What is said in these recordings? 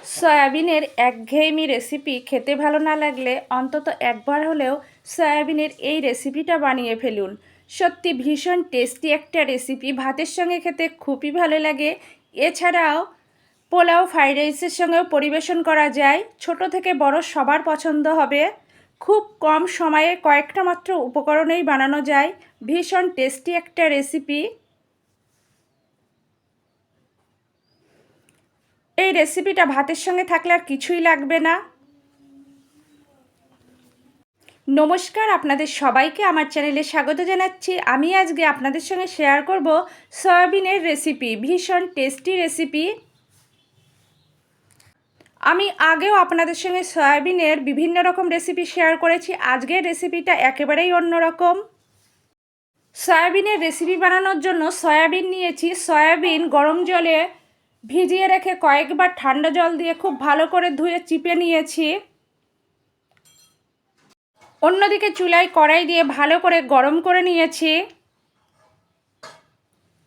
সয়াবিনের একঘেয়েমি রেসিপি খেতে ভালো না লাগলে অন্তত একবার হলেও সয়াবিনের এই রেসিপিটা বানিয়ে ফেলুন। সত্যি ভীষণ টেস্টি একটা রেসিপি, ভাতের সঙ্গে খেতে খুবই ভালো লাগে। এছাড়াও পোলাও, ফ্রাইড রাইসের সঙ্গেও পরিবেশন করা যায়। ছোট থেকে বড় সবার পছন্দ হবে। খুব কম সময়ে কয়েকটা মাত্র উপকরণেই বানানো যায়। ভীষণ টেস্টি একটা রেসিপি। এই রেসিপিটা ভাতের সঙ্গে থাকলে আর কিছুই লাগবে না। নমস্কার, আপনাদের সবাইকে আমার চ্যানেলে স্বাগত জানাচ্ছি। আমি আজকে আপনাদের সঙ্গে শেয়ার করব সয়াবিনের রেসিপি, ভীষণ টেস্টি রেসিপি। আমি আগেও আপনাদের সঙ্গে সয়াবিনের বিভিন্ন রকম রেসিপি শেয়ার করেছি। আজকের রেসিপিটা একেবারেই অন্যরকম। সয়াবিনের রেসিপি বানানোর জন্য সয়াবিন নিয়েছি। সয়াবিন গরম জলে ভিজিয়ে রেখে কয়েকবার ঠান্ডা জল দিয়ে খুব ভালো করে ধুয়ে চিপে নিয়েছি। অন্যদিকে চুলায় কড়াই দিয়ে ভালো করে গরম করে নিয়েছি।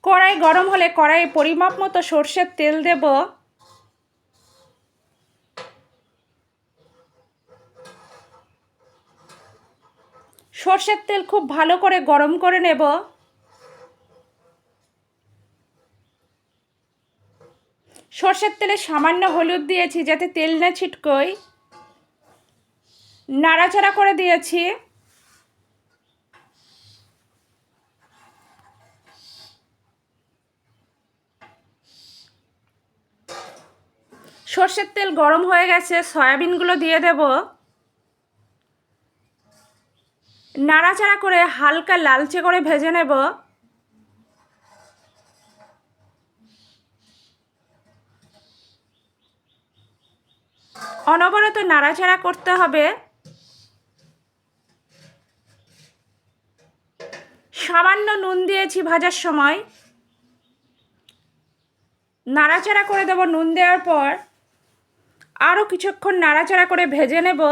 কড়াই গরম হলে কড়াইয়ে পরিমাপ মতো সর্ষের তেল দেব। সর্ষের তেল খুব ভালো করে গরম করে নেব। সর্ষের তেলে সামান্য হলুদ দিয়েছি যাতে তেল না ছিটকোয়। নাড়াচাড়া করে দিয়েছি। সর্ষের তেল গরম হয়ে গেছে, সয়াবিনগুলো দিয়ে দেব। নাড়াচাড়া করে হালকা লালচে করে ভেজে নেব। অনবরত নাড়াচাড়া করতে হবে। সামান্য নুন দিয়েছি ভাজার সময়। নাড়াচাড়া করে দেব। নুন দেওয়ার পর আরও কিছুক্ষণ নাড়াচাড়া করে ভেজে নেব।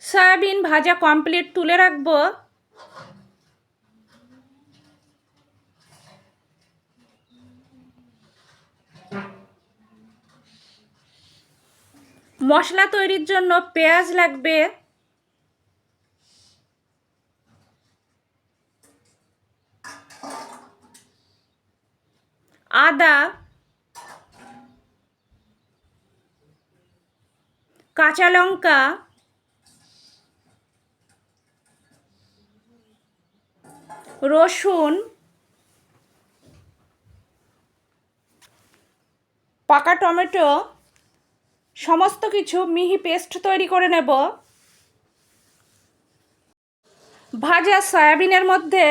সয়াবিন ভাজা কমপ্লিট, তুলে রাখবো। মশলা তৈরির জন্য পেঁয়াজ লাগবে, আদা, কাঁচা লঙ্কা, রসুন, পাকা টমেটো, সমস্ত কিছু মিহি পেস্ট তৈরি করে নেব। ভাজা সয়াবিনের মধ্যে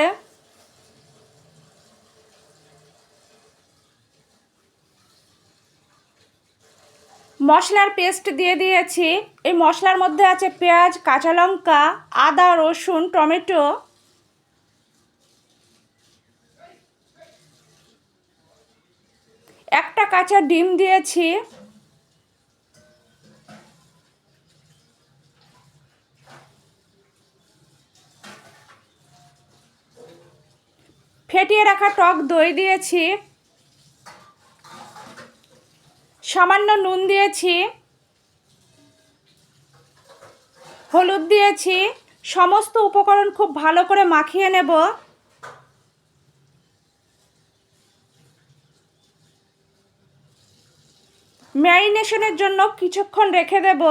মশলার পেস্ট দিয়ে দিয়েছি। এই মশলার মধ্যে আছে পেঁয়াজ, কাঁচা লঙ্কা, আদা, রসুন, টমেটো। একটা কাঁচা ডিম দিয়েছি। ফেটিয়ে রাখা টক দই দিয়েছি। সামান্য নুন দিয়েছি। হলুদ দিয়েছি। সমস্ত উপকরণ খুব ভালো করে মাখিয়ে নেব। ম্যারিনেশনের জন্য কিছুক্ষণ রেখে দেব।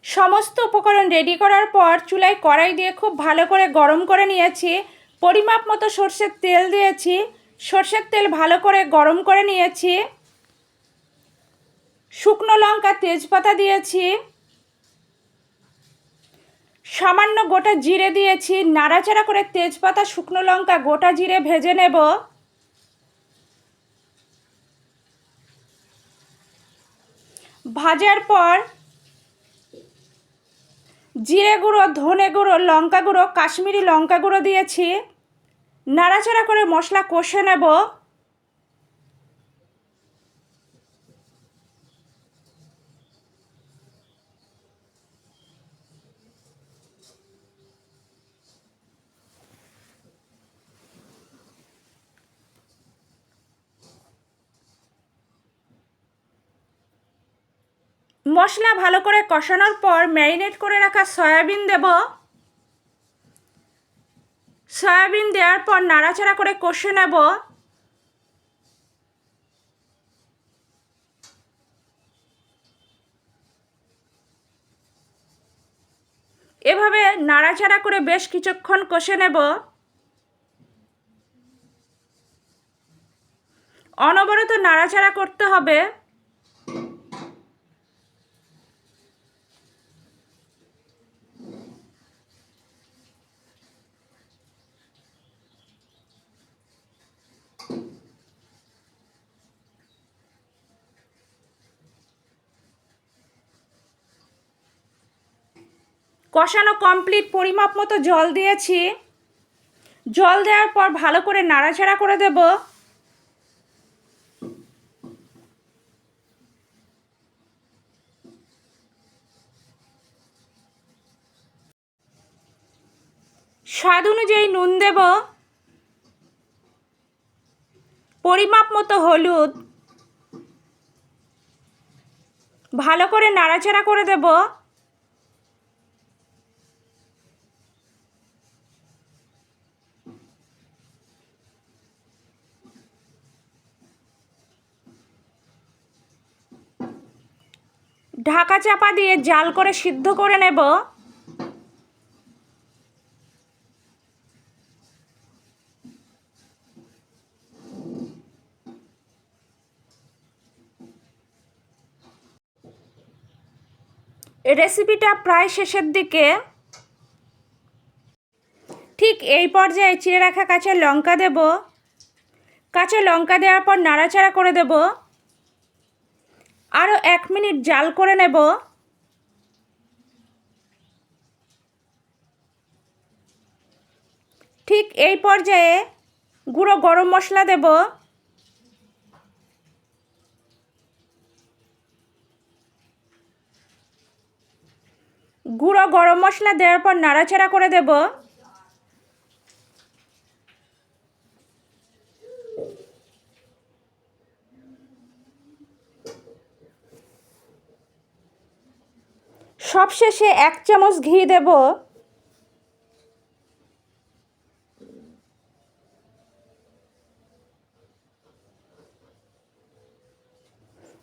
সমস্ত উপকরণ রেডি করার পর চুলায় কড়াই দিয়ে খুব ভালো করে গরম করে নিয়েছি। পরিমাপ মতো সর্ষের তেল দিয়েছি। সর্ষের তেল ভালো করে গরম করে নিয়েছি। শুকনো লঙ্কা, তেজপাতা দিয়েছি। সামান্য গোটা জিরে দিয়েছি। নাড়াচাড়া করে তেজপাতা, শুকনো লঙ্কা, গোটা জিরে ভেজে নেব। ভাজার পর জিরে গুঁড়ো, ধনে গুঁড়ো, লঙ্কা গুঁড়ো, কাশ্মীরি লঙ্কা গুঁড়ো দিয়েছি। নাড়াচাড়া করে মশলা কষে নেব। মশলা ভালো করে কষানোর পর ম্যারিনেট করে রাখা সয়াবিন দেব। সয়াবিন দেওয়ার পর নাড়াচাড়া করে কষে নেব। এভাবে নাড়াচাড়া করে বেশ কিছুক্ষণ কষে নেব। অনবরত নাড়াচাড়া করতে হবে। কষানো কমপ্লিট, পরিমাপ মতো জল দিয়েছি। জল দেওয়ার পর ভালো করে নাড়াচাড়া করে দেব। স্বাদ অনুযায়ী নুন দেব, পরিমাপ মতো হলুদ। ভালো করে নাড়াচাড়া করে দেব। ঢাকা চাপা দিয়ে জাল করে সিদ্ধ করে নেব। রেসিপিটা প্রায় শেষের দিকে। ঠিক এই পর্যায়ে চিড়ে রাখা কাঁচা লঙ্কা দেব। কাঁচা লঙ্কা দেওয়ার পর নাড়াচাড়া করে দেব। আরও 1 মিনিট জাল করে নেব। ঠিক এই পর্যায়ে গুঁড়ো গরম মশলা দেব। গুঁড়ো গরম মশলা দেওয়ার পর নাড়াচাড়া করে দেব। সবশেষে 1 চামচ ঘি দেব।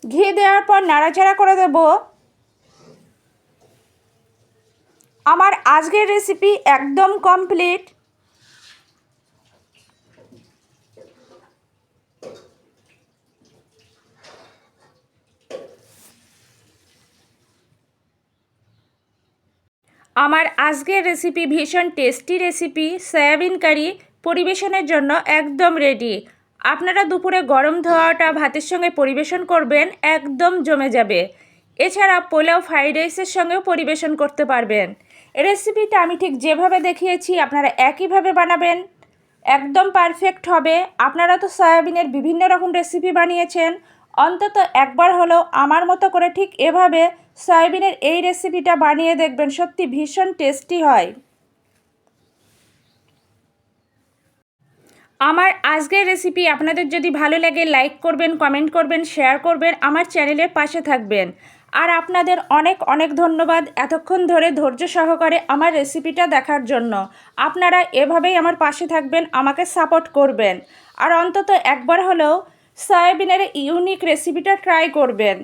ঘি দেওয়ার পর নাড়াচাড়া করে দেব। আমার আজকের রেসিপি একদম কমপ্লিট। আমার আজকের রেসিপি ভীষণ টেস্টি রেসিপি সয়াবিন কারি পরিবেশনের জন্য একদম রেডি। আপনারা দুপুরে গরম ধোয়াটা ভাতের সঙ্গে পরিবেশন করবেন, একদম জমে যাবে। এছাড়া পোলাও, ফ্রাইড রাইসের সঙ্গেও পরিবেশন করতে পারবেন। রেসিপিটা আমি ঠিক যেভাবে দেখিয়েছি আপনারা একইভাবে বানাবেন, একদম পারফেক্ট হবে। আপনারা তো সয়াবিনের বিভিন্ন রকম রেসিপি বানিয়েছেন, অন্তত একবার হলেও আমার মতো করে ঠিক এভাবে সয়াবিনের এই রেসিপিটা বানিয়ে দেখবেন, সত্যি ভীষণ টেস্টি হয়। আমার আজকের রেসিপি আপনাদের যদি ভালো লাগে লাইক করবেন, কমেন্ট করবেন, শেয়ার করবেন, আমার চ্যানেলের পাশে থাকবেন। আর আপনাদের অনেক অনেক ধন্যবাদ এতক্ষণ ধরে ধৈর্য সহকারে আমার রেসিপিটা দেখার জন্য। আপনারা এভাবেই আমার পাশে থাকবেন, আমাকে সাপোর্ট করবেন। আর অন্তত একবার হলেও সয়াবিনের ইউনিক রেসিপিটা ট্রাই করবেন।